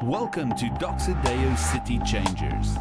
Welcome to Doxa Deo City Changers.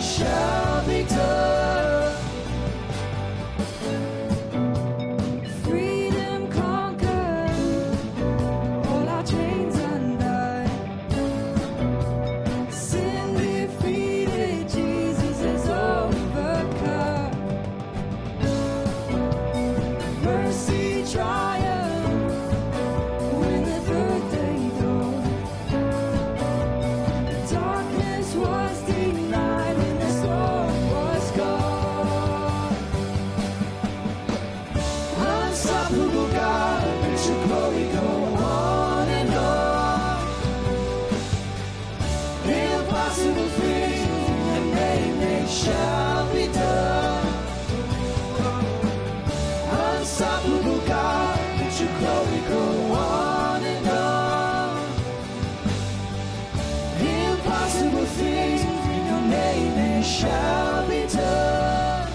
Shall be done. Freedom conquered, all our chains undone. Sin defeated, Jesus has overcome. Mercy triumphed when the third day dawned. Darkness was denied when the storm was gone. Unstoppable God, let your glory go on and on. Impossible things and they shall be done. Unstoppable God, let your glory go on and on. Impossible things in your name they shall be done.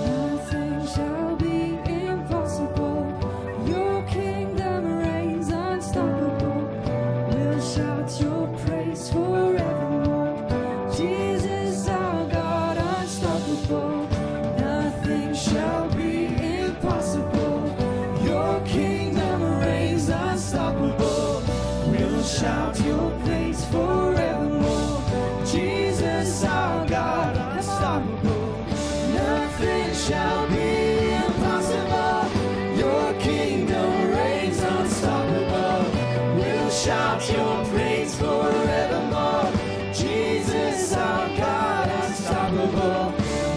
Nothing shall be impossible. Your kingdom reigns unstoppable. We'll shout your praise forevermore. Jesus, our God, unstoppable. Nothing shall be impossible. Your kingdom reigns unstoppable. We'll shout your praise forevermore. Jesus, our God, unstoppable. Nothing shall be impossible. Your kingdom reigns unstoppable. We'll shout your praise forevermore. Jesus, our God, unstoppable.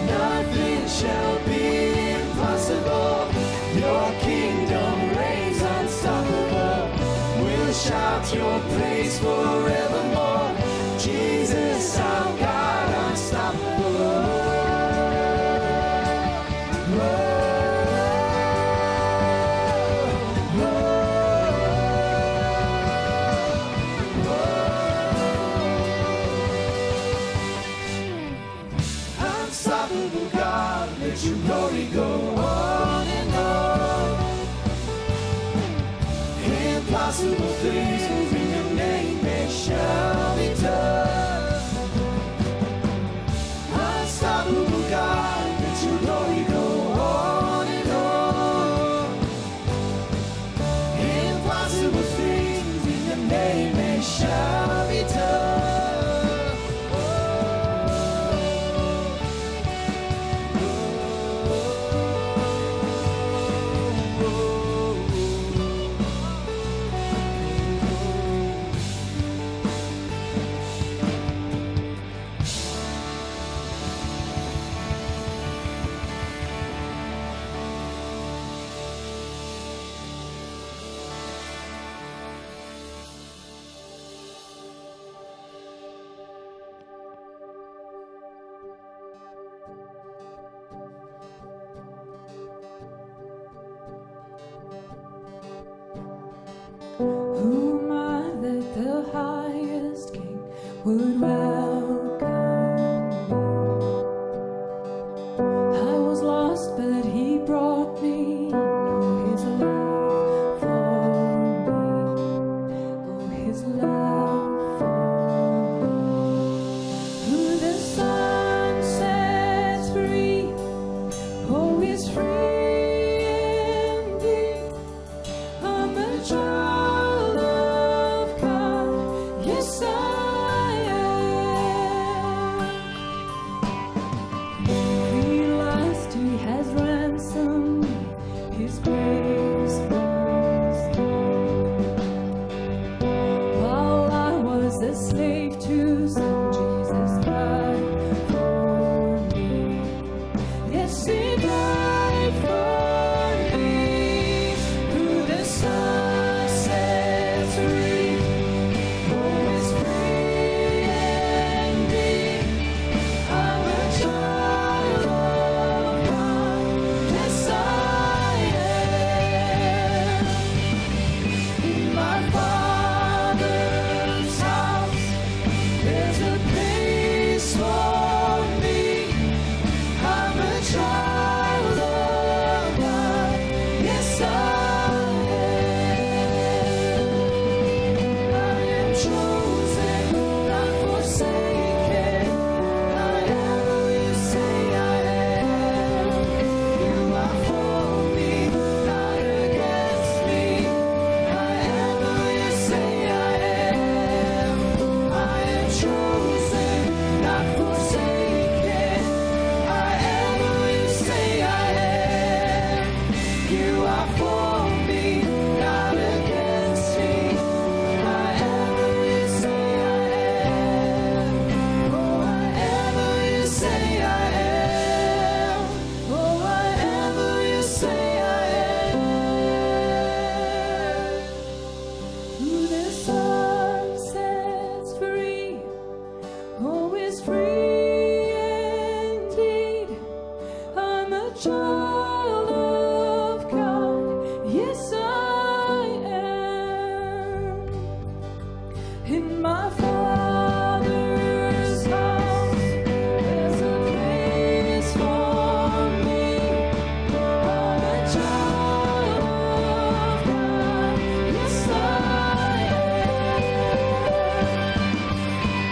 Nothing shall be impossible. Your kingdom reigns unstoppable. We'll shout your praise forevermore. Jesus, our God, unstoppable. Unstoppable God, let your glory go on and on. Impossible things in your name they shall be done. Unstoppable God, let your glory go on and on. Impossible things in your name they shall be done. Who am I that the highest king would welcome is free indeed. I'm a child of God. Yes, I am. In my Father's house, there's a place for me. I'm a child of God. Yes, I am.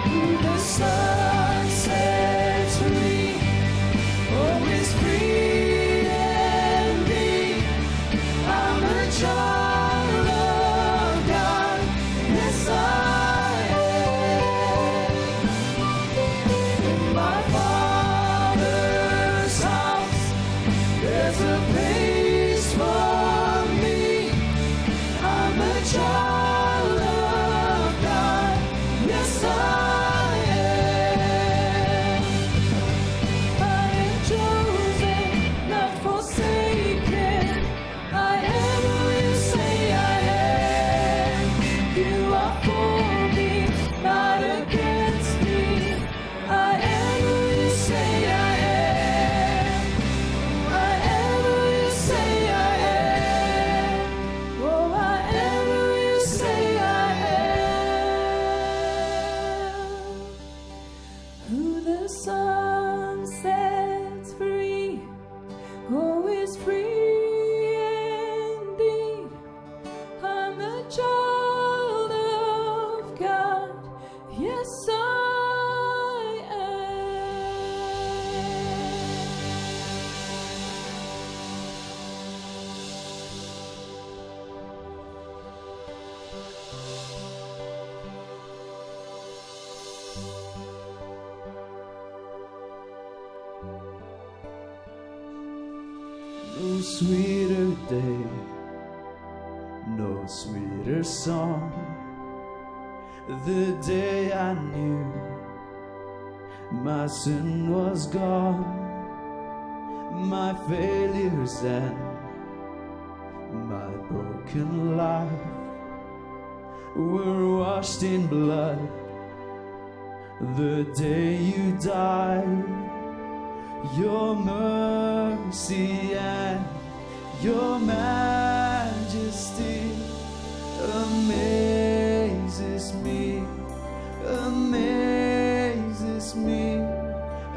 Who the Son sets free, oh, is free indeed. I'm a child of God. Yes, I am. In my Father's house, there's a place for me. I'm a child of God. Yes, I am. I am chosen, not forsaken. I am who you say I am. You are for me, not against me. I am who you say I am. I am who you say I am. Oh, I am who you say I am. Who the Son sets free, oh, is free indeed. I'm a child of God. Yes, I am. No sweeter day, no sweeter song. The day I knew my sin was gone, my failures and my broken life were washed in blood. The day you died, your mercy and your majesty amazes me, amazes me.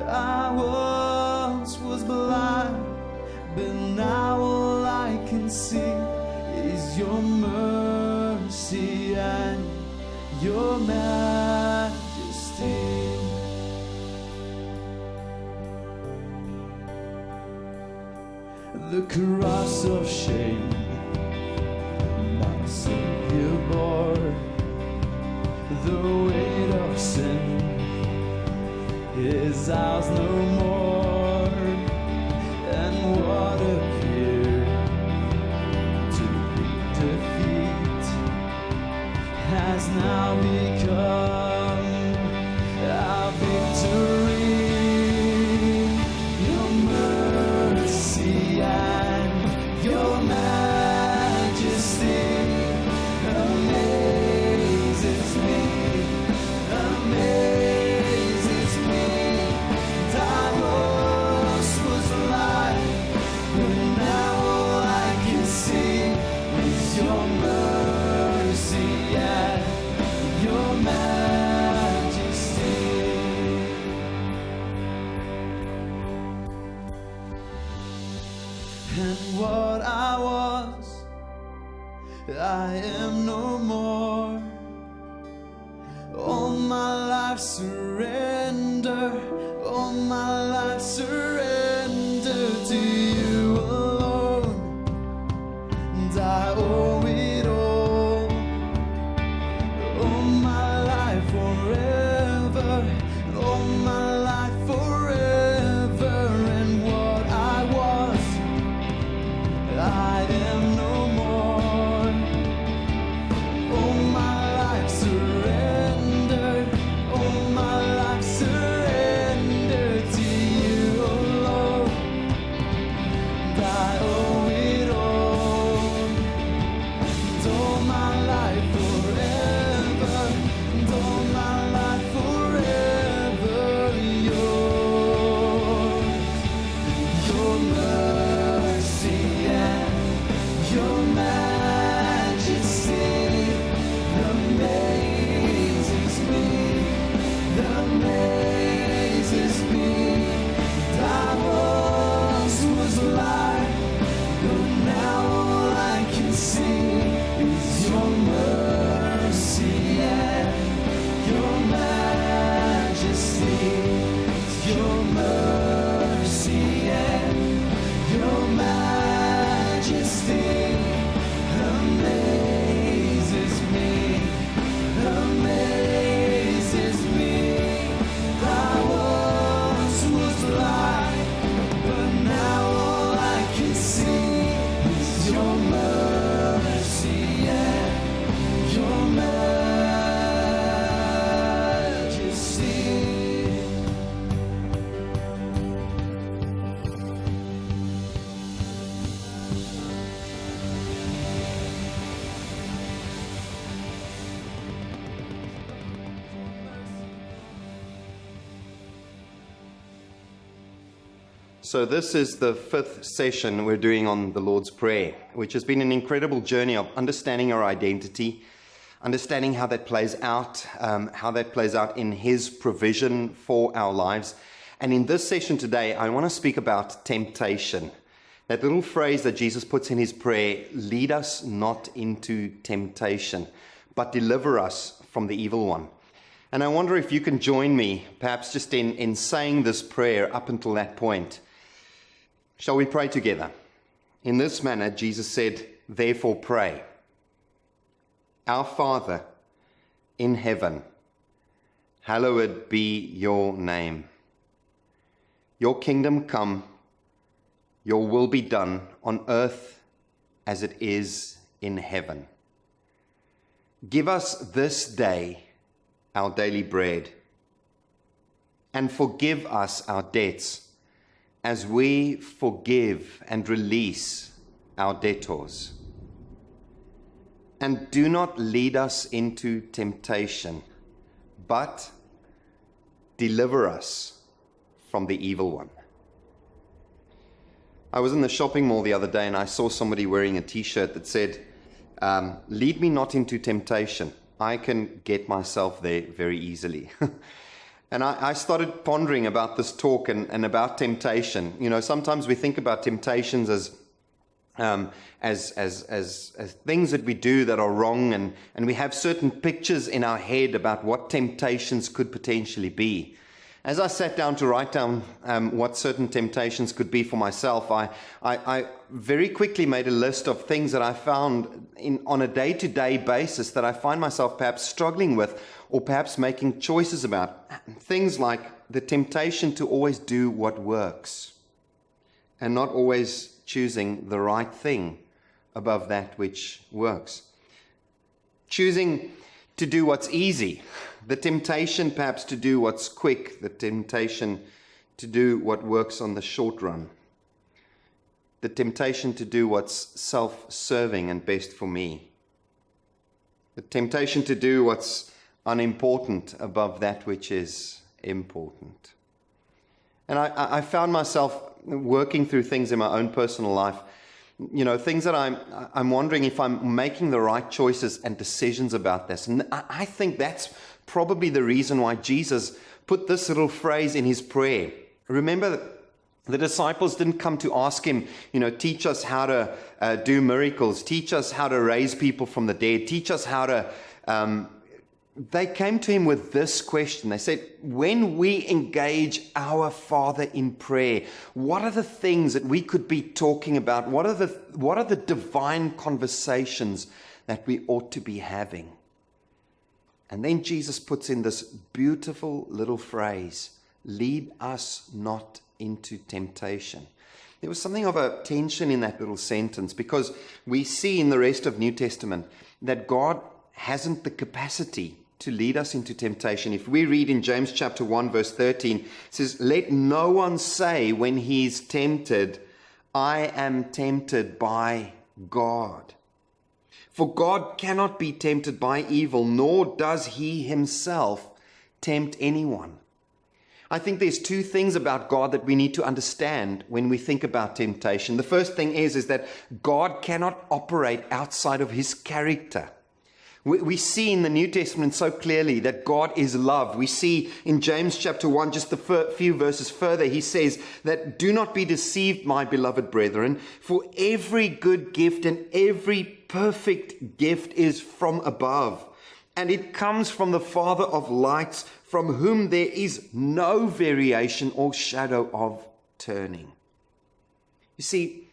I once was blind, but now all I can see is your mercy and your majesty. The cross of shame my Savior bore, the weight of sin is ours no more. And what appeared to be defeat has now become our victory. Your mercy and your majesty amazes me, amazes me. And I once was blind, but now all I can see is your mercy and your majesty. And what I was, I am no more. All my life surrender, all my life surrender to you alone. And I owe it all my life forever, all my life forever. And what I was, I am no more. All my life surrendered, all my life surrendered. So this is the 5th session we're doing on the Lord's Prayer, which has been an incredible journey of understanding our identity, understanding how that plays out in His provision for our lives. And in this session today, I want to speak about temptation. That little phrase that Jesus puts in His prayer, lead us not into temptation, but deliver us from the evil one. And I wonder if you can join me, perhaps just in saying this prayer up until that point. Shall we pray together? In this manner, Jesus said, therefore pray. Our Father in heaven, hallowed be your name. Your kingdom come, your will be done on earth as it is in heaven. Give us this day our daily bread, and forgive us our debts as we forgive and release our debtors. And do not lead us into temptation, but deliver us from the evil one. I was in the shopping mall the other day and I saw somebody wearing a t-shirt that said, lead me not into temptation. I can get myself there very easily. And I started pondering about this talk and about temptation. You know, sometimes we think about temptations as things that we do that are wrong, and we have certain pictures in our head about what temptations could potentially be. As I sat down to write down what certain temptations could be for myself, I very quickly made a list of things that I found on a day-to-day basis that I find myself perhaps struggling with, or perhaps making choices about. Things like the temptation to always do what works and not always choosing the right thing above that which works. Choosing to do what's easy. The temptation perhaps to do what's quick. The temptation to do what works on the short run. The temptation to do what's self-serving and best for me. The temptation to do what's unimportant above that which is important. And I found myself working through things in my own personal life, you know, things that I'm wondering if I'm making the right choices and decisions about this. And I think that's probably the reason why Jesus put this little phrase in His prayer. Remember, the disciples didn't come to ask Him, you know, teach us how to do miracles, teach us how to raise people from the dead, teach us how to... They came to Him with this question. They said, when we engage our Father in prayer, what are the things that we could be talking about? What are the divine conversations that we ought to be having? And then Jesus puts in this beautiful little phrase, lead us not into temptation. There was something of a tension in that little sentence, because we see in the rest of New Testament that God hasn't the capacity to lead us into temptation. If we read in James chapter 1 verse 13, it says, let no one say when he is tempted, I am tempted by God. For God cannot be tempted by evil, nor does He Himself tempt anyone. I think there's two things about God that we need to understand when we think about temptation. The first thing is that God cannot operate outside of His character. We see in the New Testament so clearly that God is love. We see in James chapter 1, just a few verses further, he says that do not be deceived, my beloved brethren, for every good gift and every perfect gift is from above, and it comes from the Father of lights, from whom there is no variation or shadow of turning. You see,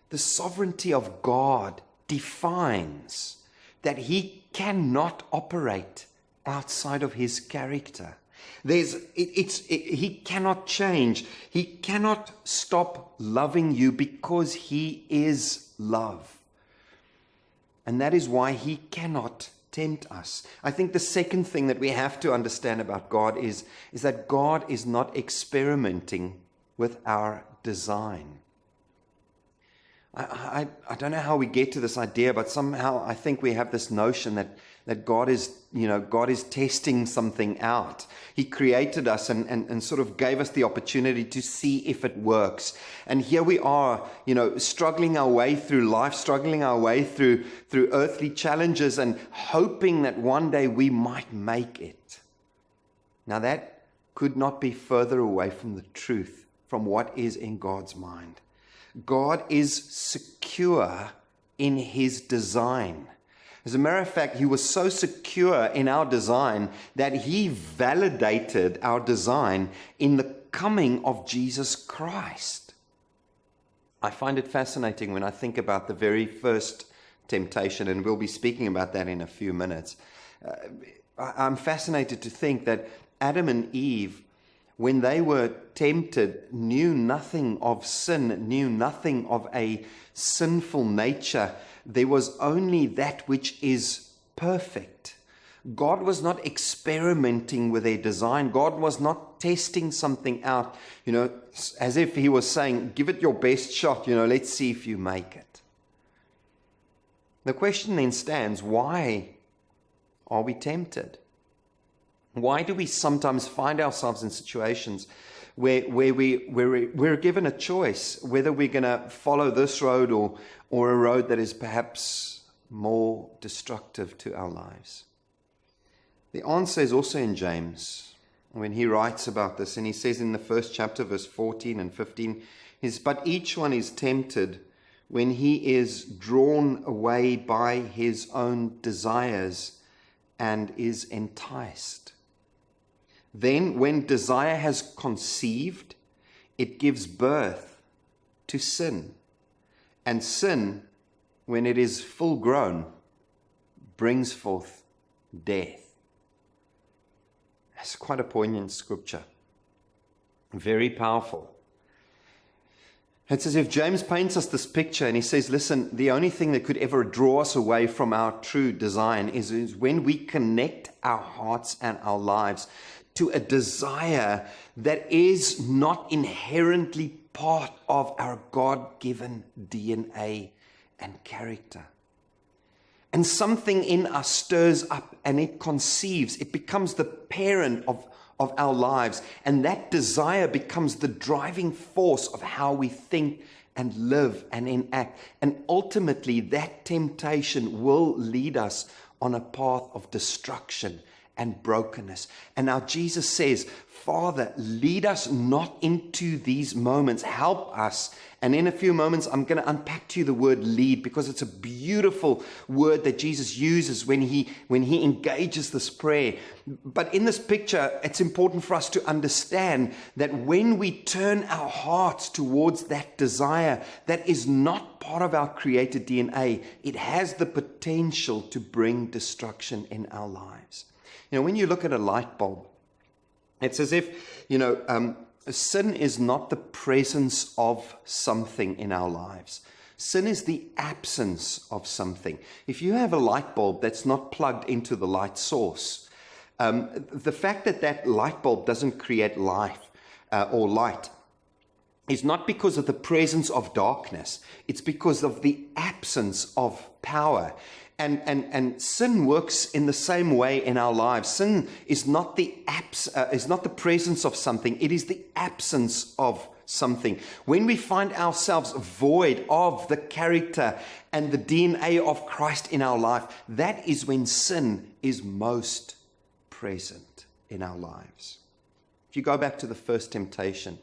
the sovereignty of God defines that He cannot operate outside of His character. He cannot change. He cannot stop loving you because He is love. And that is why He cannot tempt us. I think the second thing that we have to understand about God is that God is not experimenting with our design. I don't know how we get to this idea, but somehow I think we have this notion that God is testing something out. He created us and sort of gave us the opportunity to see if it works. And here we are, struggling our way through life, struggling our way through earthly challenges and hoping that one day we might make it. Now that could not be further away from the truth, from what is in God's mind. God is secure in his design. As a matter of fact, he was so secure in our design that he validated our design in the coming of Jesus Christ. I find it fascinating when I think about the very first temptation, and we'll be speaking about that in a few minutes. I'm fascinated to think that Adam and Eve, when they were tempted, knew nothing of sin, knew nothing of a sinful nature. There was only that which is perfect. God was not experimenting with their design. God was not testing something out, as if he was saying, give it your best shot, let's see if you make it. The question then stands, why are we tempted? Why do we sometimes find ourselves in situations where we're given a choice whether we're going to follow this road or a road that is perhaps more destructive to our lives? The answer is also in James when he writes about this, and he says in the first chapter, verse 14 and 15, but each one is tempted when he is drawn away by his own desires and is enticed. Then, when desire has conceived, it gives birth to sin. And sin, when it is full grown, brings forth death. That's quite a poignant scripture. Very powerful. It's as if James paints us this picture and he says, listen, the only thing that could ever draw us away from our true design is when we connect our hearts and our lives to a desire that is not inherently part of our God-given DNA and character. And something in us stirs up and it conceives. It becomes the parent of our lives. And that desire becomes the driving force of how we think and live and enact. And ultimately, that temptation will lead us on a path of destruction and brokenness. And now Jesus says, Father, lead us not into these moments. Help us. And in a few moments, I'm going to unpack to you the word lead, because it's a beautiful word that Jesus uses when he engages this prayer. But in this picture, it's important for us to understand that when we turn our hearts towards that desire that is not part of our created DNA, it has the potential to bring destruction in our lives. When you look at a light bulb, it's as if, sin is not the presence of something in our lives. Sin is the absence of something. If you have a light bulb that's not plugged into the light source, the fact that light bulb doesn't create life or light is not because of the presence of darkness. It's because of the absence of power. And sin works in the same way in our lives. Sin is not the presence of something. It is the absence of something. When we find ourselves void of the character and the DNA of Christ in our life, that is when sin is most present in our lives. If you go back to the first temptation,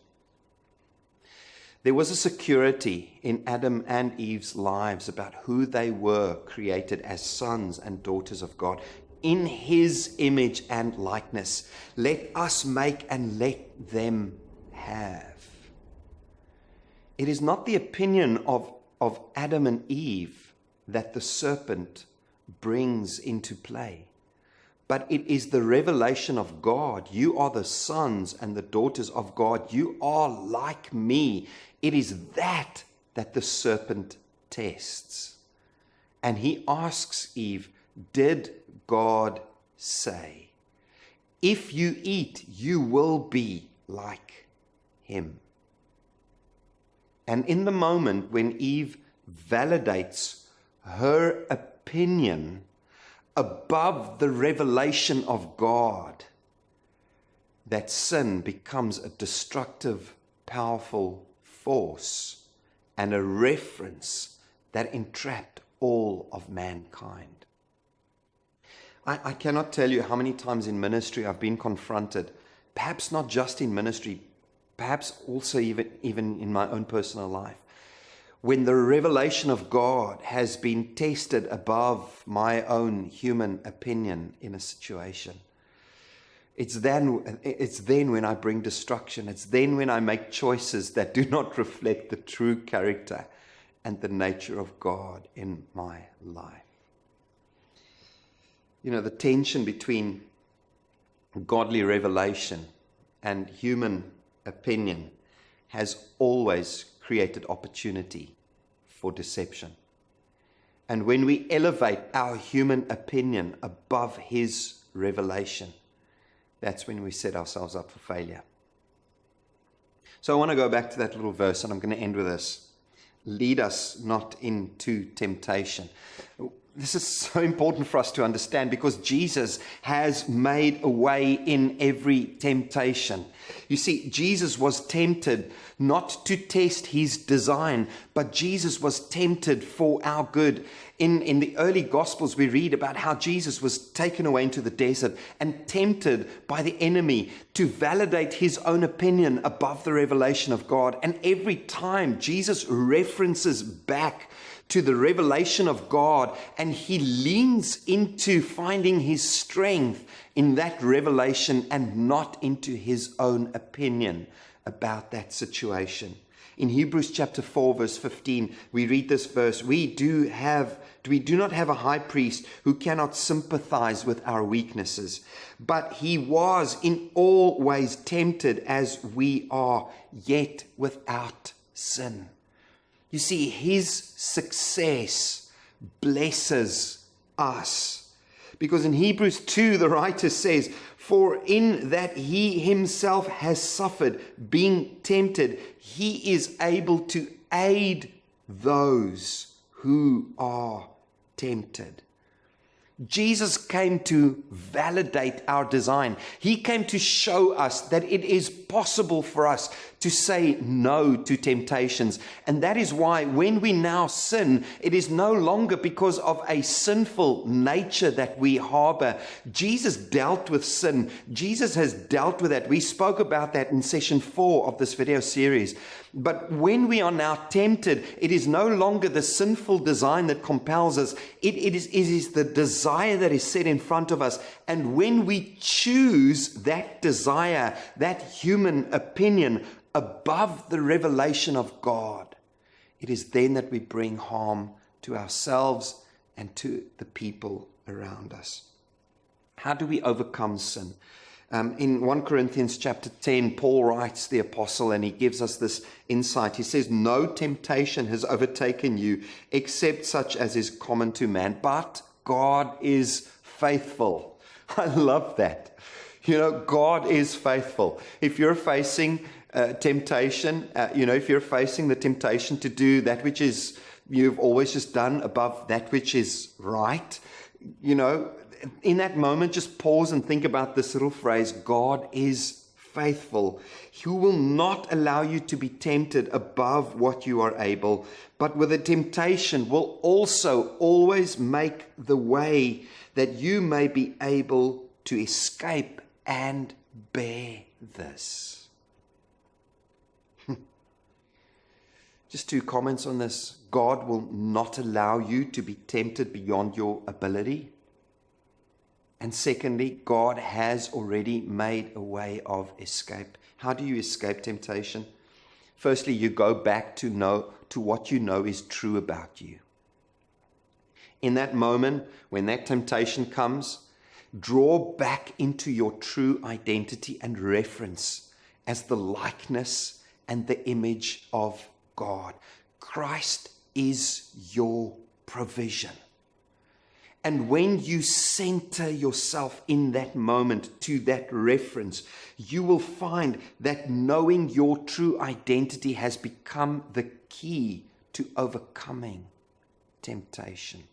there was a security in Adam and Eve's lives about who they were created as sons and daughters of God in His image and likeness. Let us make and let them have. It is not the opinion of Adam and Eve that the serpent brings into play, but it is the revelation of God. You are the sons and the daughters of God. You are like me. It is that the serpent tests. And he asks Eve, did God say, if you eat, you will be like him? And in the moment when Eve validates her opinion above the revelation of God, that sin becomes a destructive, powerful force and a reference that entrapped all of mankind. I cannot tell you how many times in ministry I've been confronted, perhaps not just in ministry, perhaps also even in my own personal life, when the revelation of God has been tested above my own human opinion in a situation. It's then when I bring destruction. It's then when I make choices that do not reflect the true character and the nature of God in my life. You know, the tension between godly revelation and human opinion has always created opportunity for deception. And when we elevate our human opinion above His revelation, that's when we set ourselves up for failure. So I want to go back to that little verse, and I'm going to end with this. Lead us not into temptation. This is so important for us to understand, because Jesus has made a way in every temptation. You see, Jesus was tempted not to test His design, but Jesus was tempted for our good. In the early Gospels, we read about how Jesus was taken away into the desert and tempted by the enemy to validate his own opinion above the revelation of God. And every time Jesus references back to the revelation of God, and he leans into finding his strength in that revelation and not into his own opinion about that situation. In Hebrews chapter 4, verse 15, we read this verse: we do not have a high priest who cannot sympathize with our weaknesses, but he was in all ways tempted as we are, yet without sin. You see, his success blesses us. Because in Hebrews 2, the writer says, "For in that he himself has suffered, being tempted, he is able to aid those who are tempted." Jesus came to validate our design. He came to show us that it is possible for us to say no to temptations. And that is why when we now sin, it is no longer because of a sinful nature that we harbor. Jesus dealt with sin. Jesus has dealt with that. We spoke about that in session 4 of this video series. But when we are now tempted, it is no longer the sinful design that compels us. It is the desire that is set in front of us. And when we choose that desire, that human opinion, above the revelation of God, it is then that we bring harm to ourselves and to the people around us. How do we overcome sin? In 1 Corinthians chapter 10, Paul writes, the apostle, and he gives us this insight. He says, "No temptation has overtaken you except such as is common to man, but God is faithful." I love that. You know, God is faithful. If you're facing temptation, if you're facing the temptation to do that which is you've always just done above that which is right, in that moment, just pause and think about this little phrase: God is faithful. He will not allow you to be tempted above what you are able, but with the temptation will also always make the way that you may be able to escape and bear this. Just 2 comments on this. God will not allow you to be tempted beyond your ability. And secondly, God has already made a way of escape. How do you escape temptation? Firstly, you go back to what you know is true about you. In that moment, when that temptation comes, draw back into your true identity and reference as the likeness and the image of God. Christ is your provision. And when you center yourself in that moment to that reference, you will find that knowing your true identity has become the key to overcoming temptation.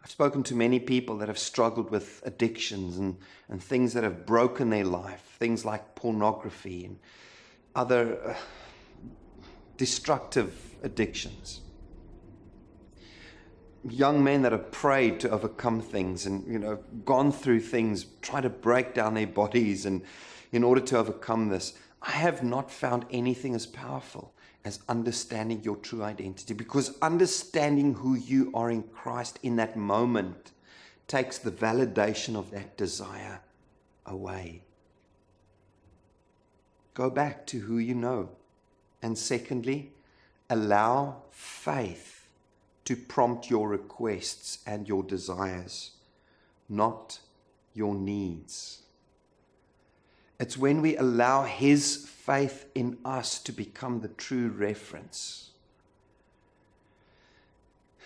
I've spoken to many people that have struggled with addictions and things that have broken their life, things like pornography and other destructive addictions. Young men that have prayed to overcome things and, gone through things, try to break down their bodies and in order to overcome this. I have not found anything as powerful as understanding your true identity, because understanding who you are in Christ in that moment takes the validation of that desire away. Go back to who you know. And secondly, allow faith to prompt your requests and your desires, not your needs. It's when we allow His faith in us to become the true reference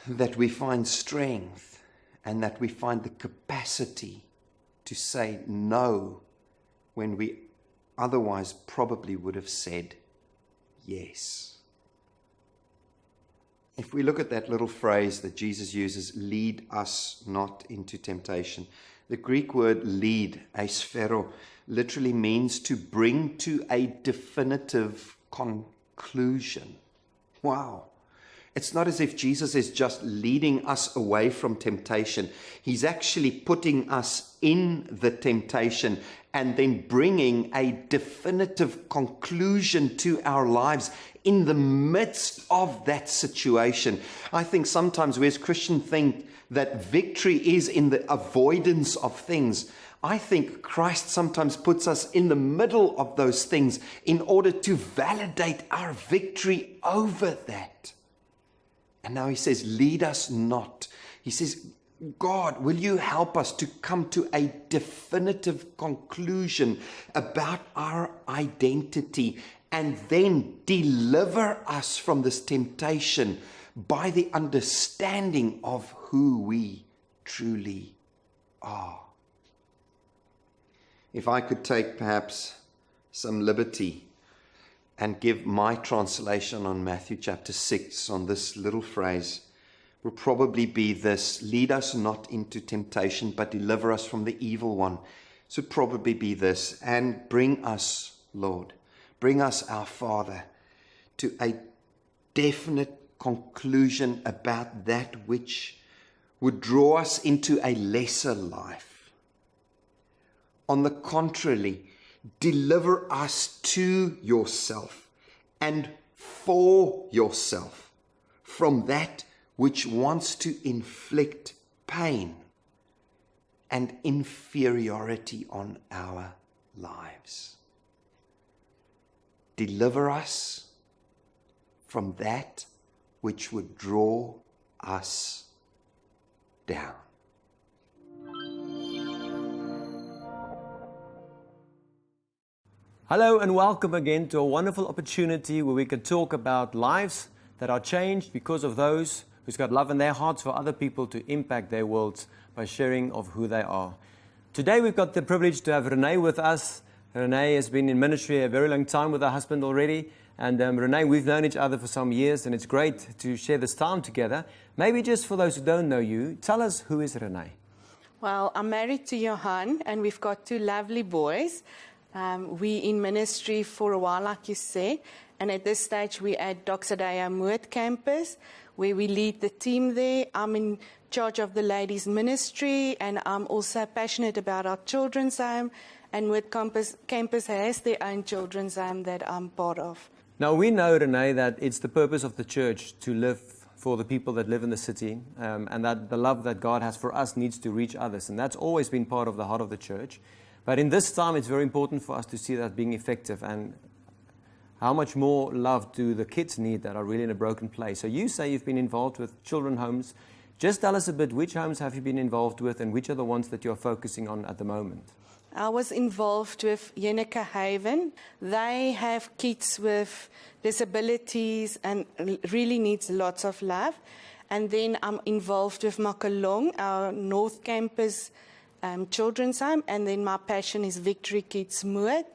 that we find strength and that we find the capacity to say no when we otherwise probably would have said yes. If we look at that little phrase that Jesus uses, lead us not into temptation, the Greek word lead, aisphero, literally means to bring to a definitive conclusion. Wow. It's not as if Jesus is just leading us away from temptation. He's actually putting us in the temptation and then bringing a definitive conclusion to our lives in the midst of that situation. I think sometimes we as Christians think that victory is in the avoidance of things. I think Christ sometimes puts us in the middle of those things in order to validate our victory over that. And now He says, lead us not. He says, God, will you help us to come to a definitive conclusion about our identity and then deliver us from this temptation by the understanding of who we truly are. If I could take perhaps some liberty and give my translation on Matthew chapter 6 on this little phrase, will probably be this: lead us not into temptation, but deliver us from the evil one. So it'd probably be this: and bring us, Lord, bring us, our Father, to a definite conclusion about that which would draw us into a lesser life. On the contrary, deliver us to yourself and for yourself from that which wants to inflict pain and inferiority on our lives. Deliver us from that which would draw us down. Hello and welcome again to a wonderful opportunity where we can talk about lives that are changed because of those who's got love in their hearts for other people to impact their worlds by sharing of who they are. Today we've got the privilege to have Renee with us. Renee has been in ministry a very long time with her husband already. And Renee, we've known each other for some years, and it's great to share this time together. Maybe just for those who don't know you, tell us, who is Renee? Well, I'm married to Johan, and we've got two lovely boys. We in ministry for a while, like you said, and at this stage we're at Doxa Deo Moord campus, where we lead the team there. I'm in charge of the ladies' ministry, and I'm also passionate about our children's home, and Moord campus has their own children's home that I'm part of. Now, we know, Renee, that it's the purpose of the church to live for the people that live in the city, and that the love that God has for us needs to reach others, and that's always been part of the heart of the church. But in this time, it's very important for us to see that being effective, and how much more love do the kids need that are really in a broken place. So you say you've been involved with children's homes. Just tell us a bit, which homes have you been involved with, and which are the ones that you're focusing on at the moment? I was involved with Yeneke Haven. They have kids with disabilities and really needs lots of love. And then I'm involved with Makalong, our North Campus children's home. And then my passion is Victory Kids Moord.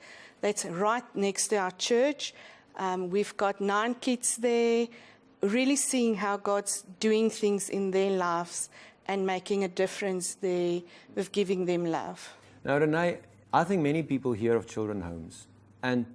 That's right next to our church. We've got 9 kids there, really seeing how God's doing things in their lives and making a difference there with giving them love. Now, Renee, I think many people hear of children homes, and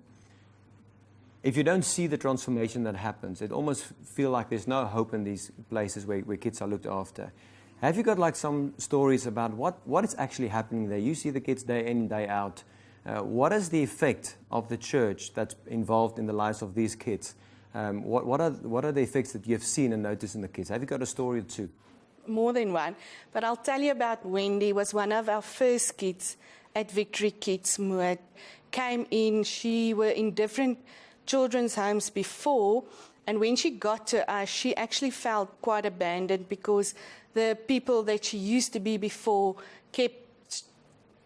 if you don't see the transformation that happens, it almost feel like there's no hope in these places where kids are looked after. Have you got like some stories about what is actually happening there? You see the kids day in, day out. What is the effect of the church that's involved in the lives of these kids? What are the effects that you've seen and noticed in the kids? Have you got a story or two? More than one. But I'll tell you about Wendy, was one of our first kids at Victory Kids Moed. Came in, she were in different children's homes before, and when she got to us, she actually felt quite abandoned because the people that she used to be before kept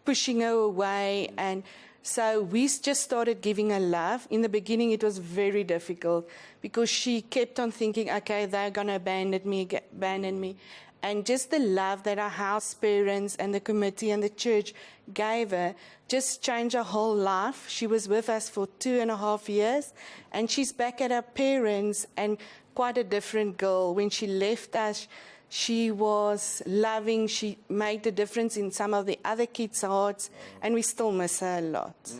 pushing her away, and so we just started giving her love. In the beginning, it was very difficult because she kept on thinking, okay, they're going to abandon me. And just the love that our house parents and the committee and the church gave her just changed her whole life. She was with us for 2.5 years, and she's back at her parents and quite a different girl. When she left us, she was loving. She made a difference in some of the other kids' hearts, and we still miss her a lot.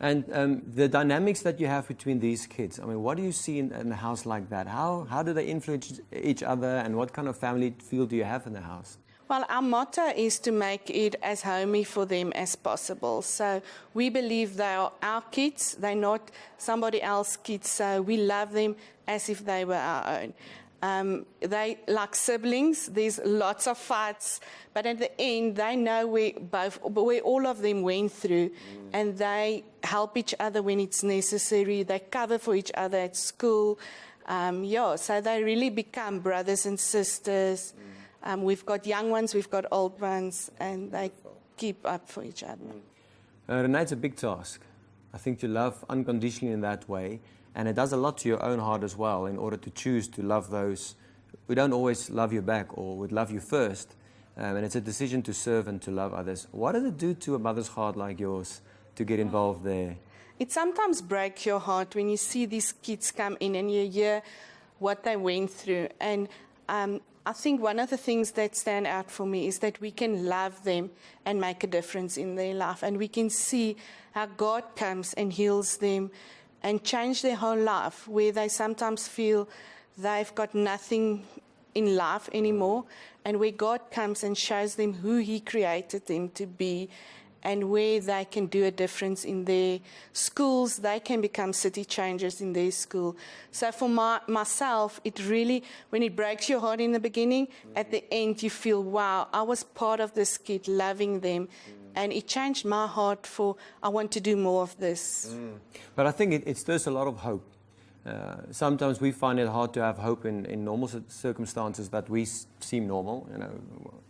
And the dynamics that you have between these kids, I mean, what do you see in a house like that? How do they influence each other, and what kind of family feel do you have in the house? Well, our motto is to make it as homey for them as possible. So we believe they are our kids, they're not somebody else's kids, so we love them as if they were our own. They like siblings. There's lots of fights, but at the end, they know where all of them went through, and they help each other when it's necessary. They cover for each other at school. So they really become brothers and sisters. We've got young ones, we've got old ones, and they keep up for each other. Renee, it's a big task. I think to love unconditionally in that way. And it does a lot to your own heart as well, in order to choose to love those who don't always love you back or would love you first. And it's a decision to serve and to love others. What does it do to a mother's heart like yours to get involved there? It sometimes breaks your heart when you see these kids come in and you hear what they went through. And I think one of the things that stand out for me is that we can love them and make a difference in their life. And we can see how God comes and heals them and change their whole life, where they sometimes feel they've got nothing in life anymore, and where God comes and shows them who He created them to be, and where they can do a difference in their schools. They can become city changers in their school. So for myself, it really, when it breaks your heart in the beginning, at the end you feel, wow, I was part of this kid, loving them. And it changed my heart for, I want to do more of this. But I think it stirs a lot of hope. Sometimes we find it hard to have hope in normal circumstances that we seem normal,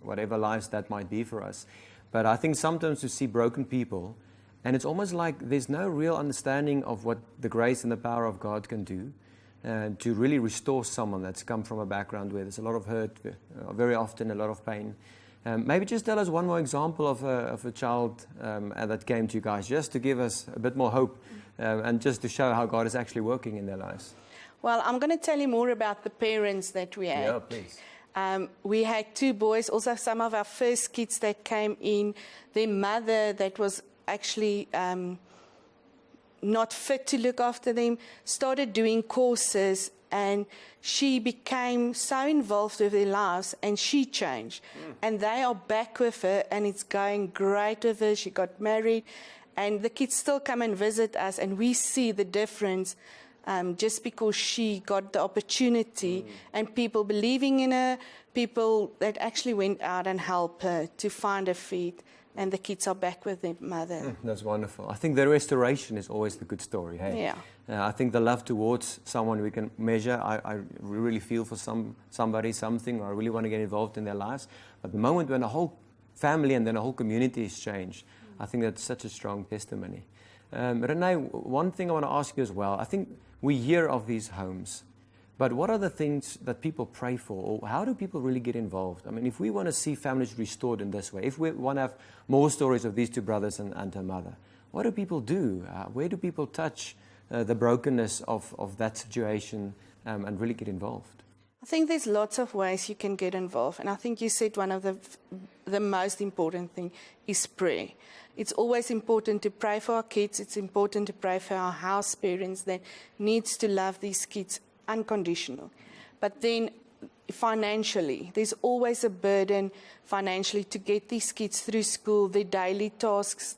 whatever lives that might be for us. But I think sometimes to see broken people, and it's almost like there's no real understanding of what the grace and the power of God can do, to really restore someone that's come from a background where there's a lot of hurt, very often a lot of pain. Maybe just tell us one more example of a child that came to you guys, just to give us a bit more hope and just to show how God is actually working in their lives. Well, I'm going to tell you more about the parents that we had. Yeah, please. We had 2 boys, also some of our first kids that came in. Their mother, that was actually not fit to look after them, started doing courses, and she became so involved with their lives, and she changed. And they are back with her, and it's going great with her. She got married, and the kids still come and visit us, and we see the difference just because she got the opportunity, and people believing in her, people that actually went out and helped her to find her feet. And the kids are back with their mother. That's wonderful. I think the restoration is always the good story. Hey? Yeah. I think the love towards someone we can measure. I really feel for somebody, something, or I really want to get involved in their lives. But the moment when a whole family and then a whole community is changed, I think that's such a strong testimony. Renee, one thing I want to ask you as well. I think we hear of these homes, but what are the things that people pray for, or how do people really get involved? I mean, if we want to see families restored in this way, if we want to have more stories of these 2 brothers and her mother, what do people do? Where do people touch the brokenness of that situation and really get involved? I think there's lots of ways you can get involved, and I think you said one of the most important thing is prayer. It's always important to pray for our kids. It's important to pray for our house parents that needs to love these kids unconditional. But then financially, there's always a burden financially to get these kids through school, their daily tasks,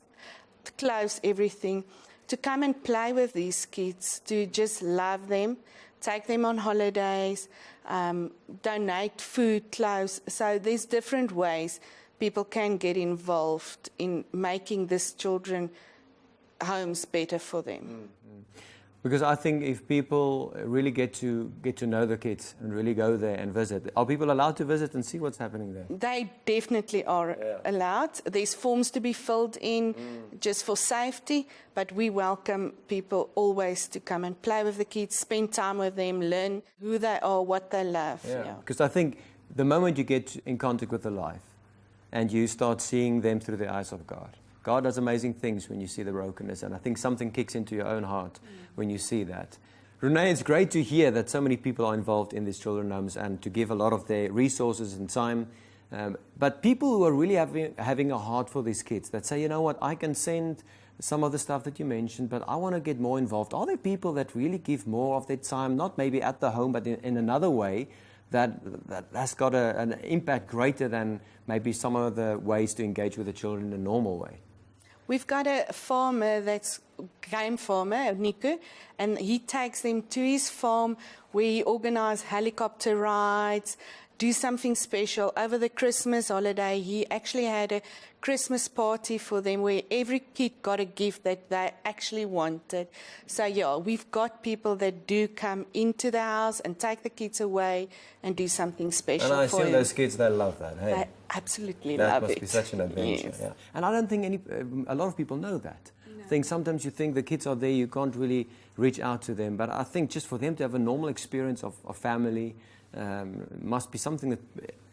clothes, everything, to come and play with these kids, to just love them, take them on holidays, donate food, clothes. So there's different ways people can get involved in making these children homes better for them. Because I think if people really get to know the kids and really go there and visit, are people allowed to visit and see what's happening there? They definitely are allowed. There's forms to be filled in just for safety, but we welcome people always to come and play with the kids, spend time with them, learn who they are, what they love. Yeah. Because I think the moment you get in contact with the life and you start seeing them through the eyes of God, God does amazing things when you see the brokenness, and I think something kicks into your own heart when you see that. Renee, it's great to hear that so many people are involved in these children's homes and to give a lot of their resources and time. But people who are really having a heart for these kids that say, you know what, I can send some of the stuff that you mentioned, but I want to get more involved. Are there people that really give more of their time, not maybe at the home, but in another way, that has got an impact greater than maybe some of the ways to engage with the children in a normal way? We've got a farmer that's game farmer, Nico, and he takes them to his farm where he organises helicopter rides, do something special. Over the Christmas holiday, he actually had a Christmas party for them where every kid got a gift that they actually wanted. So yeah, we've got people that do come into the house and take the kids away and do something special and I for assume them. those kids, they love that, hey? They absolutely that love it. must be such an adventure. Yes. Yeah. And I don't think a lot of people know that. I think sometimes you think the kids are there, you can't really reach out to them. But I think just for them to have a normal experience of family must be something that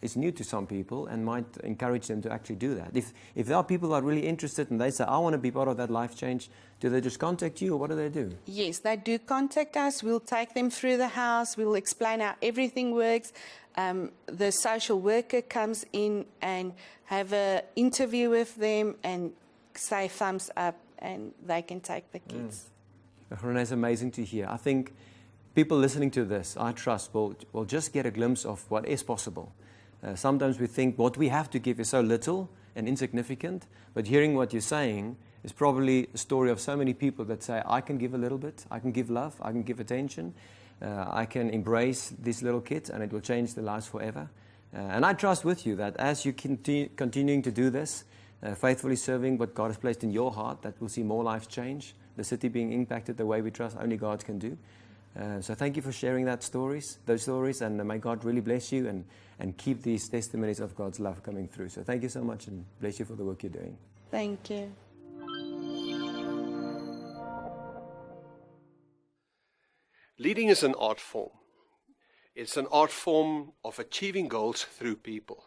is new to some people and might encourage them to actually do that. If there are people who are really interested and they say, I want to be part of that life change, do they just contact you or what do they do? Yes, they do contact us. We'll take them through the house. We'll explain how everything works. The social worker comes in and have an interview with them and say thumbs up, and they can take the kids. Renee, it's amazing to hear. I think people listening to this, I trust, will just get a glimpse of what is possible. Sometimes we think what we have to give is so little and insignificant, but hearing what you're saying is probably a story of so many people that say, I can give a little bit, I can give love, I can give attention, I can embrace these little kids, and it will change their lives forever. And I trust with you that as you continuing to do this, faithfully serving what God has placed in your heart, that we'll see more lives change, the city being impacted the way we trust only God can do. So thank you for sharing those stories, and may God really bless you and keep these testimonies of God's love coming through. So thank you so much, and bless you for the work you're doing. Thank you. Leading is an art form. It's an art form of achieving goals through people.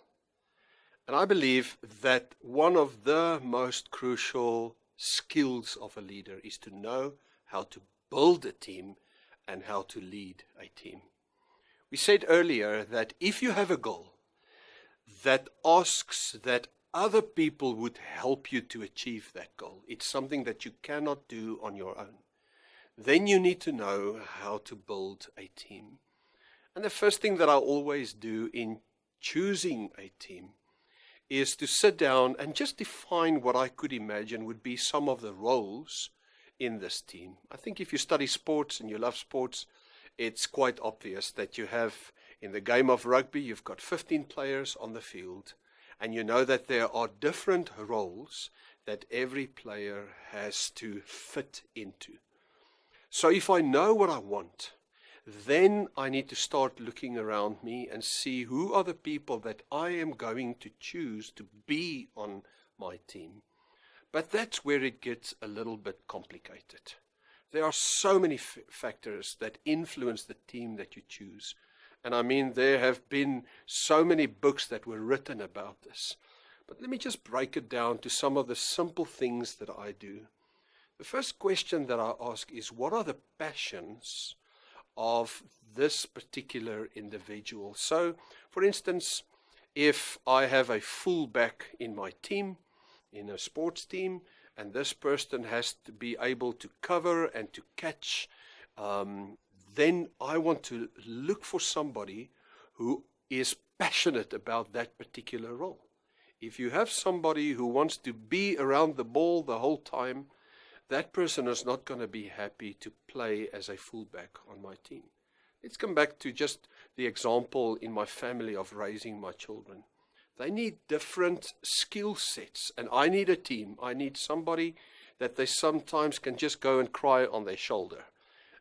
And I believe that one of the most crucial skills of a leader is to know how to build a team and how to lead a team. We said earlier that if you have a goal that asks that other people would help you to achieve that goal, it's something that you cannot do on your own, then you need to know how to build a team. And the first thing that I always do in choosing a team is to sit down and just define what I could imagine would be some of the roles in this team. I think if you study sports and you love sports, it's quite obvious that you have, in the game of rugby, you've got 15 players on the field, and you know that there are different roles that every player has to fit into. So if I know what I want, then I need to start looking around me and see who are the people that I am going to choose to be on my team. But that's where it gets a little bit complicated. There are so many factors that influence the team that you choose. And I mean, there have been so many books that were written about this. But let me just break it down to some of the simple things that I do. The first question that I ask is, what are the passions of this particular individual. So, for instance, if I have a fullback in my team, in a sports team, and this person has to be able to cover and to catch, then I want to look for somebody who is passionate about that particular role. If you have somebody who wants to be around the ball the whole time, that person is not going to be happy to play as a fullback on my team. Let's come back to just the example in my family of raising my children. They need different skill sets, and I need a team. I need somebody that they sometimes can just go and cry on their shoulder.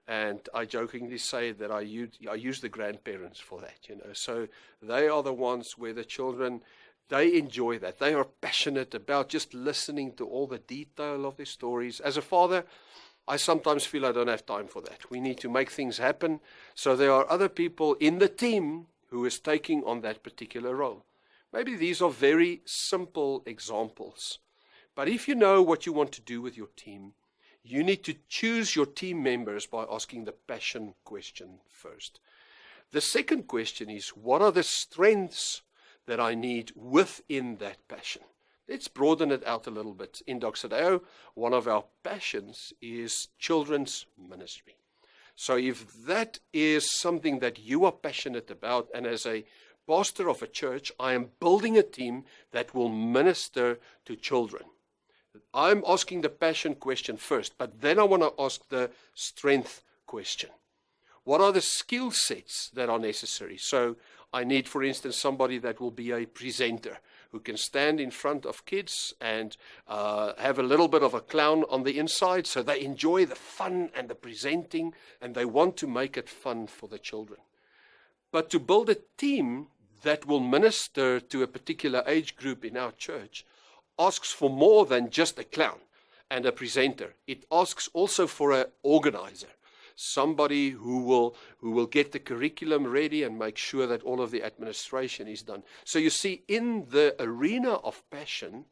And I jokingly say that I use the grandparents for that, So they are the ones where the children, they enjoy that. They are passionate about just listening to all the detail of their stories. As a father, I sometimes feel I don't have time for that. We need to make things happen. So there are other people in the team who is taking on that particular role. Maybe these are very simple examples. But if you know what you want to do with your team, you need to choose your team members by asking the passion question first. The second question is, what are the strengths that I need within that passion? Let's broaden it out a little bit. In Doxa Deo, one of our passions is children's ministry. So if that is something that you are passionate about, and as a pastor of a church, I am building a team that will minister to children. I'm asking the passion question first, but then I want to ask the strength question. What are the skill sets that are necessary? So I need, for instance, somebody that will be a presenter, who can stand in front of kids and have a little bit of a clown on the inside, so they enjoy the fun and the presenting, and they want to make it fun for the children. But to build a team that will minister to a particular age group in our church asks for more than just a clown and a presenter. It asks also for an organizer, somebody who will get the curriculum ready and make sure that all of the administration is done. So you see, in the arena of passion,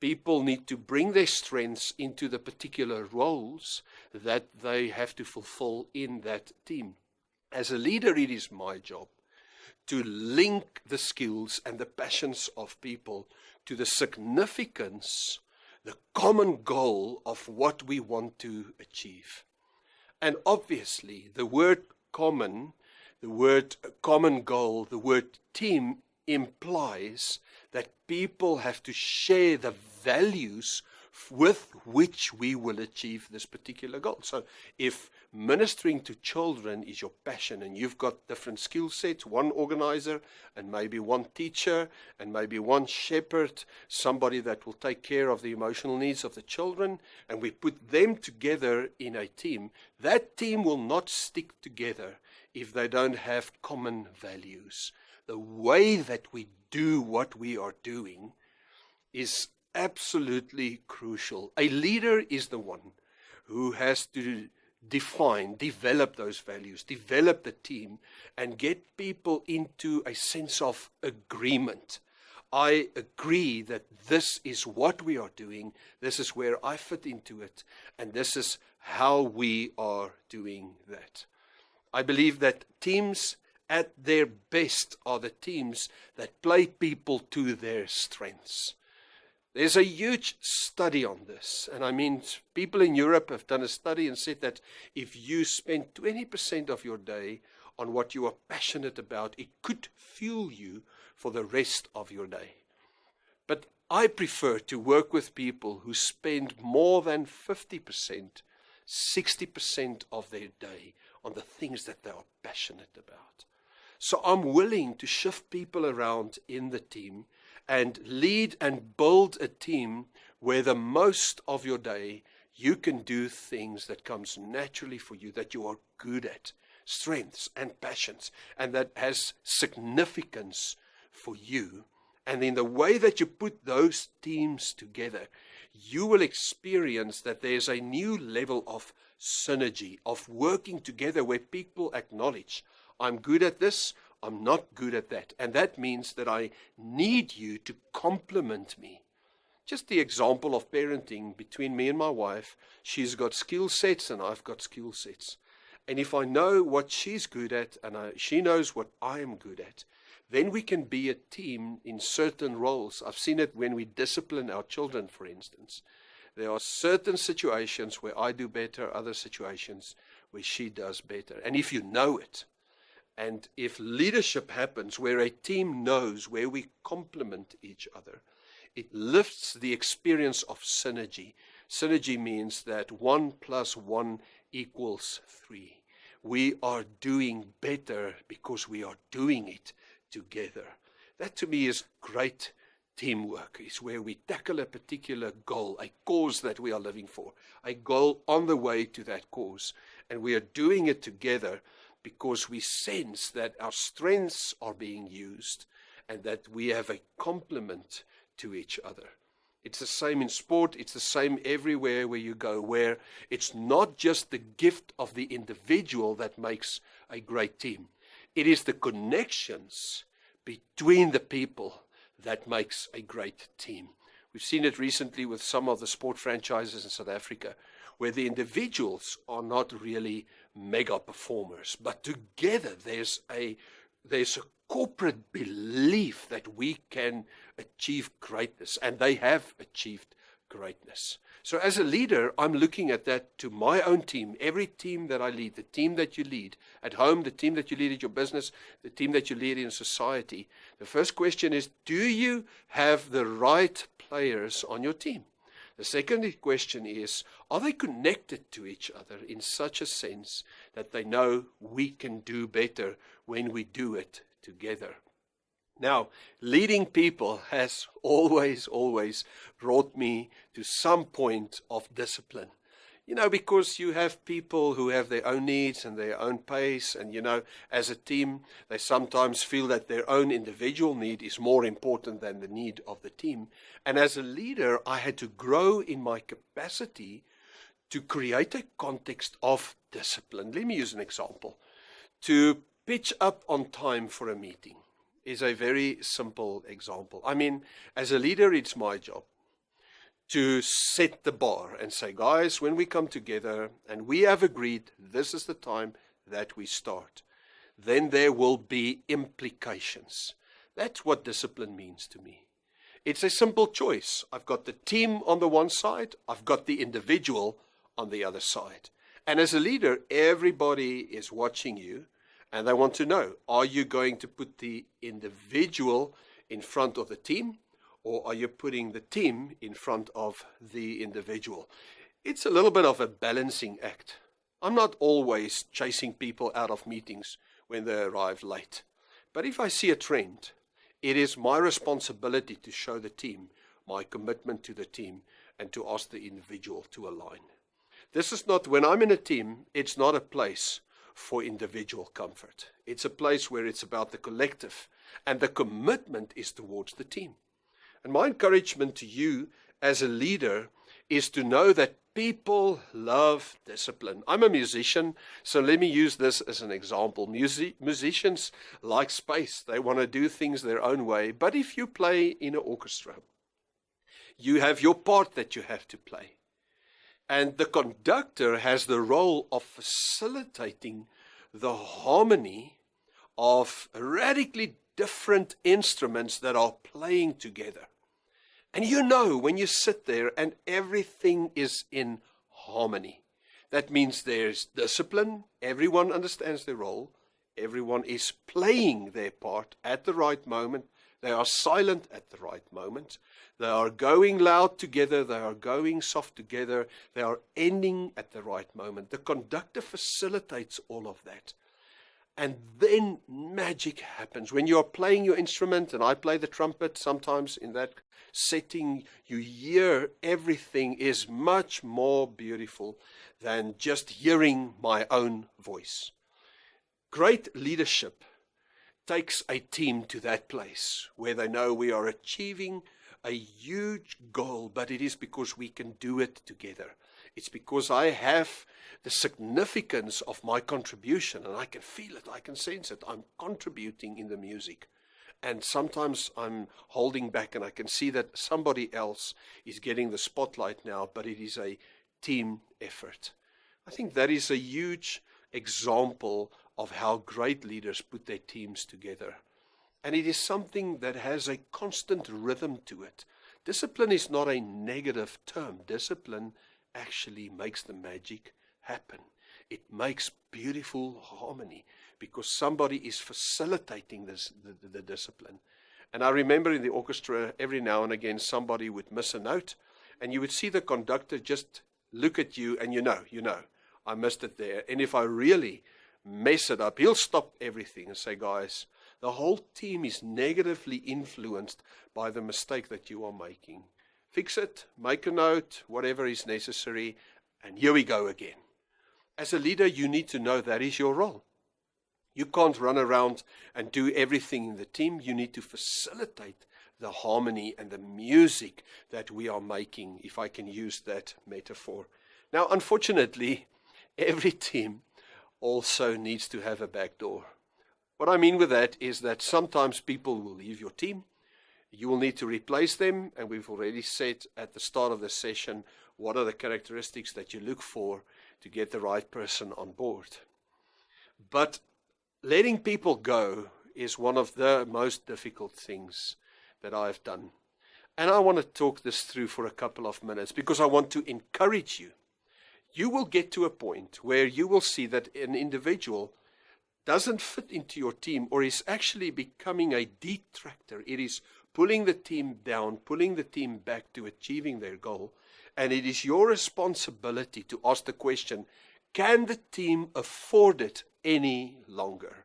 people need to bring their strengths into the particular roles that they have to fulfill in that team. As a leader, it is my job to link the skills and the passions of people to the significance, the common goal of what we want to achieve. And obviously, the word common goal, the word team implies that people have to share the values with which we will achieve this particular goal. So if ministering to children is your passion and you've got different skill sets, one organizer and maybe one teacher and maybe one shepherd, somebody that will take care of the emotional needs of the children, and we put them together in a team, that team will not stick together if they don't have common values. The way that we do what we are doing is absolutely crucial. A leader is the one who has to develop those values, develop the team, and get people into a sense of agreement. I agree that this is what we are doing, this is where I fit into it, and this is how we are doing that. I believe that teams at their best are the teams that play people to their strengths. There's a huge study on this, and I mean, people in Europe have done a study and said that if you spend 20% of your day on what you are passionate about, it could fuel you for the rest of your day. But I prefer to work with people who spend more than 50%, 60% of their day on the things that they are passionate about. So I'm willing to shift people around in the team and lead and build a team where the most of your day you can do things that comes naturally for you, that you are good at, strengths and passions, and that has significance for you. And in the way that you put those teams together, you will experience that there's a new level of synergy, of working together where people acknowledge, I'm good at this, I'm not good at that. And that means that I need you to complement me. Just the example of parenting between me and my wife, she's got skill sets and I've got skill sets. And if I know what she's good at and she knows what I am good at, then we can be a team in certain roles. I've seen it when we discipline our children, for instance. There are certain situations where I do better, other situations where she does better. And if you know it, and if leadership happens where a team knows where we complement each other, it lifts the experience of synergy. Synergy means that 1 + 1 = 3. We are doing better because we are doing it together. That to me is great teamwork. Is where we tackle a particular goal, a cause that we are living for, a goal on the way to that cause. And we are doing it together because we sense that our strengths are being used and that we have a complement to each other. It's the same in sport. It's the same everywhere where you go, where it's not just the gift of the individual that makes a great team. It is the connections between the people that makes a great team. We've seen it recently with some of the sport franchises in South Africa, where the individuals are not really mega performers, but together there's a corporate belief that we can achieve greatness, and they have achieved greatness. So as a leader, I'm looking at that to my own team, every team that I lead, the team that you lead at home, the team that you lead at your business, the team that you lead in society. The first question is, do you have the right players on your team? The second question is, are they connected to each other in such a sense that they know we can do better when we do it together? Now, leading people has always brought me to some point of discipline. Because you have people who have their own needs and their own pace, and as a team, they sometimes feel that their own individual need is more important than the need of the team. And as a leader, I had to grow in my capacity to create a context of discipline. Let me use an example. To pitch up on time for a meeting is a very simple example. As a leader, it's my job to set the bar and say, guys, when we come together and we have agreed this is the time that we start, then there will be implications. That's what discipline means to me. It's a simple choice. I've got the team on the one side, I've got the individual on the other side. And as a leader, everybody is watching you, and they want to know, are you going to put the individual in front of the team, or are you putting the team in front of the individual? It's a little bit of a balancing act. I'm not always chasing people out of meetings when they arrive late. But if I see a trend, it is my responsibility to show the team my commitment to the team and to ask the individual to align. This is not, when I'm in a team, it's not a place for individual comfort. It's a place where it's about the collective, and the commitment is towards the team. And my encouragement to you as a leader is to know that people love discipline. I'm a musician, so let me use this as an example. Musicians like space. They want to do things their own way. But if you play in an orchestra, you have your part that you have to play. And the conductor has the role of facilitating the harmony of radically different instruments that are playing together. And when you sit there and everything is in harmony, that means there's discipline, everyone understands their role, everyone is playing their part at the right moment, they are silent at the right moment, they are going loud together, they are going soft together, they are ending at the right moment. The conductor facilitates all of that. And then magic happens. When you're playing your instrument, and I play the trumpet, sometimes in that setting, you hear everything is much more beautiful than just hearing my own voice. Great leadership takes a team to that place where they know we are achieving a huge goal, but it is because we can do it together. It's because I have the significance of my contribution, and I can feel it, I can sense it. I'm contributing in the music. And sometimes I'm holding back, and I can see that somebody else is getting the spotlight now, but it is a team effort. I think that is a huge example of how great leaders put their teams together. And it is something that has a constant rhythm to it. Discipline is not a negative term. Discipline actually makes the magic happen. It makes beautiful harmony because somebody is facilitating the discipline. And I remember in the orchestra, every now and again, somebody would miss a note, and you would see the conductor just look at you, and you know, I missed it there. And if I really mess it up, he'll stop everything and say, guys, the whole team is negatively influenced by the mistake that you are making. Fix it, make a note, whatever is necessary, and here we go again. As a leader, you need to know that is your role. You can't run around and do everything in the team. You need to facilitate the harmony and the music that we are making, if I can use that metaphor. Now, unfortunately, every team also needs to have a back door. What I mean with that is that sometimes people will leave your team. You will need to replace them, and we've already said at the start of the session what are the characteristics that you look for to get the right person on board. But letting people go is one of the most difficult things that I've done. And I want to talk this through for a couple of minutes because I want to encourage you. You will get to a point where you will see that an individual doesn't fit into your team or is actually becoming a detractor. It is pulling the team down, pulling the team back to achieving their goal. And it is your responsibility to ask the question, can the team afford it any longer?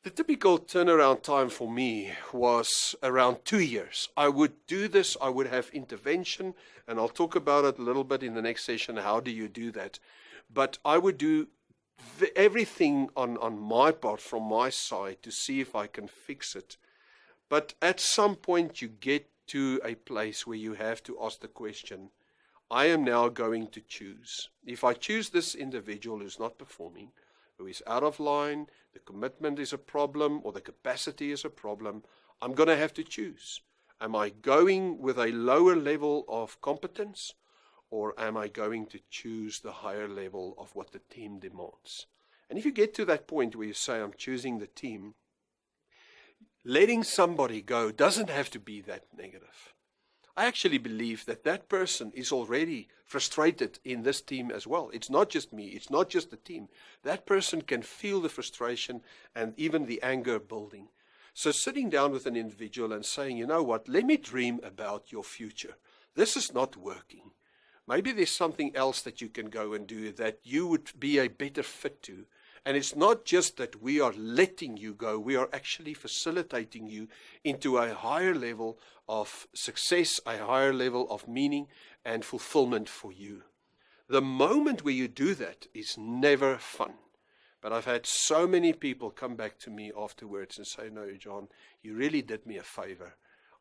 The typical turnaround time for me was around 2 years. I would do this, I would have intervention, and I'll talk about it a little bit in the next session, how do you do that. But I would do everything on my part, from my side, to see if I can fix it. But at some point you get to a place where you have to ask the question, I am now going to choose. If I choose this individual who's not performing, who is out of line, the commitment is a problem, or the capacity is a problem, I'm going to have to choose. Am I going with a lower level of competence, or am I going to choose the higher level of what the team demands? And if you get to that point where you say, I'm choosing the team, letting somebody go doesn't have to be that negative. I actually believe that that person is already frustrated in this team as well. It's not just me. It's not just the team. That person can feel the frustration and even the anger building. So sitting down with an individual and saying, you know what, let me dream about your future. This is not working. Maybe there's something else that you can go and do that you would be a better fit to. And it's not just that we are letting you go, we are actually facilitating you into a higher level of success, a higher level of meaning and fulfillment for you. The moment where you do that is never fun. But I've had so many people come back to me afterwards and say, no, John, you really did me a favor.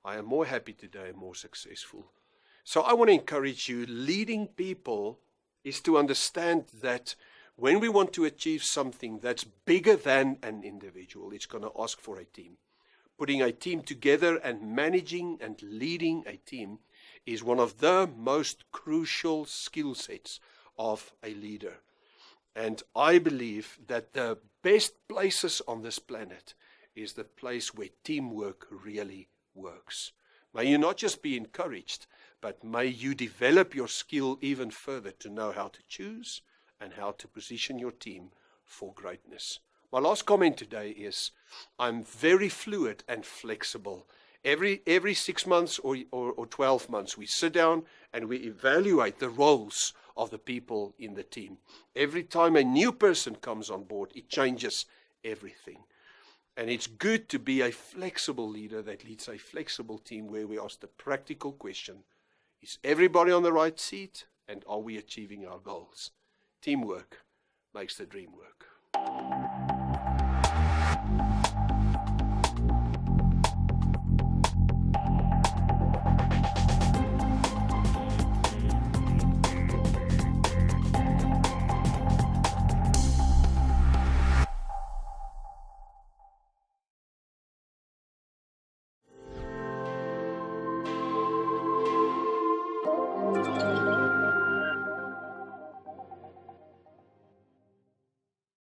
I am more happy today and more successful. So I want to encourage you, leading people is to understand that when we want to achieve something that's bigger than an individual, it's going to ask for a team. Putting a team together and managing and leading a team is one of the most crucial skill sets of a leader. And I believe that the best places on this planet is the place where teamwork really works. May you not just be encouraged, but may you develop your skill even further to know how to choose and how to position your team for greatness. My last comment today is I'm very fluid and flexible. Every 6 months or 12 months, we sit down and we evaluate the roles of the people in the team. Every time a new person comes on board, it changes everything. And it's good to be a flexible leader that leads a flexible team where we ask the practical question, is everybody on the right seat and are we achieving our goals? Teamwork makes the dream work.